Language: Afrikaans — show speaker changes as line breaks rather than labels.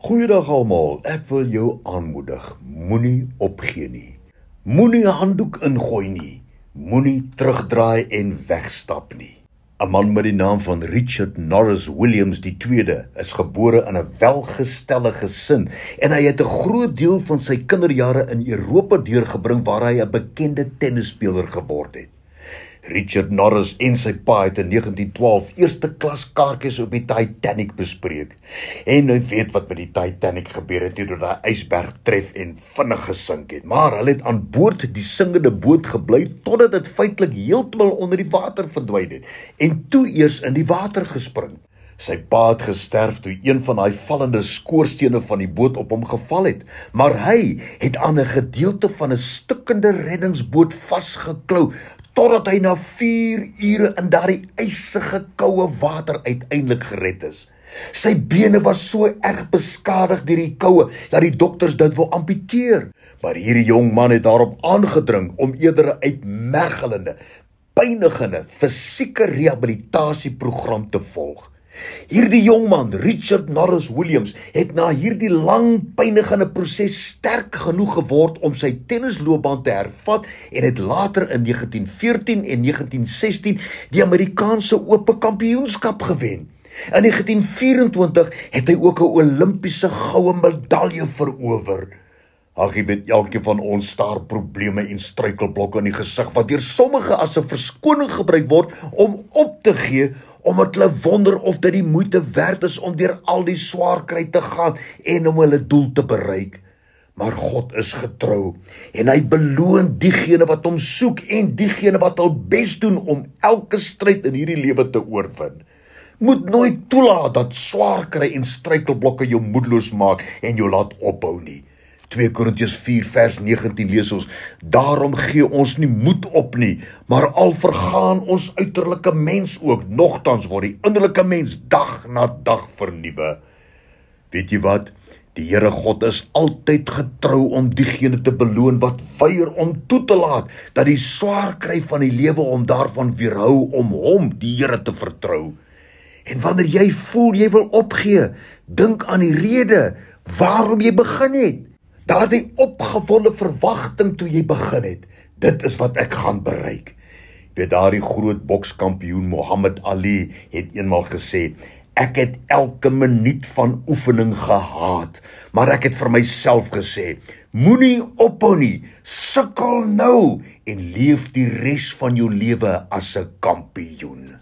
Goeiedag almal, ek wil jou aanmoedig, moenie opgee nie. Moenie 'n handdoek ingooi nie. Moenie terugdraai en wegstap nie. 'n Man met die naam van Richard Norris Williams II is gebore in 'n welgestelde gesin en hy het 'n groot deel van sy kinderjare in Europa deurgebring waar hy 'n bekende tennisspeler geword het. Richard Norris en sy pa het in 1912 eerste klas kaartjies op die Titanic bespreek. En hy weet wat met die Titanic gebeur het, toe daai ysberg tref en vinnig gesink het. Maar hulle het aan boord die singende boot gebly totdat dit feitelik heeltemal onder die water verdwyn het en toe eers in die water gespring. Sy pa het gesterf toe een van daai vallende skoorstene van die boot op hom geval het, maar hy het aan 'n gedeelte van 'n stikkende reddingsboot vasgeklou totdat hy na 4 ure in daardie ysige koue water uiteindelik gered is. Sy bene was so erg beskadig deur die koue dat die dokters dit wou amputeer, maar hierdie jong man het daarop aangedring om eerder 'n uitmergelende, pynigende fisieke rehabilitasieprogram te volg. Hierdie jongman, Richard Norris Williams, het na hierdie lang pynigende proses sterk genoeg geword om sy tennisloopbaan te hervat en het later in 1914 en 1916 die Amerikaanse Ope Kampioenskap gewen. In 1924 het hy ook 'n Olimpiese goue medalje verower. Ag, jy weet, elkeen van ons staar probleme en struikelblokke in die gesig wat deur sommige as 'n verskoning gebruik word om op te gee, omdat hulle wonder of dit die moeite werd is om deur al die swaar kry te gaan en om hulle doel te bereik. Maar God is getrou en hy beloon diegene wat hom soek en diegene wat hul bes doen om elke stryd in hierdie lewe te oorwin. Moet nooit toelaat dat swaar kry en struikelblokke jou moedeloos maak en jou laat ophou nie. 2 Korintiërs 4 vers 19 lees ons, daarom gee ons nie moed op nie, maar al vergaan ons uiterlike mens ook, nogtans word die innerlike mens dag na dag vernuwe. Weet jy wat? Die Here God is altyd getrou om diegene te beloon wat weier om toe te laat, dat die swaar kry van die lewe om daarvan weerhou om hom, die Here, te vertrou. En wanneer jy voel jy wil opgee, dink aan die rede waarom jy begin het. Daardie opgewonde verwagting toe jy begin het, dit is wat ek gaan bereik. Weet, daardie groot bokskampioen Muhammad Ali het eenmaal gesê, ek het elke minuut van oefening gehaat, maar ek het vir myself gesê, moenie ophou nie, sukkel nou en leef die res van jou lewe as 'n kampioen.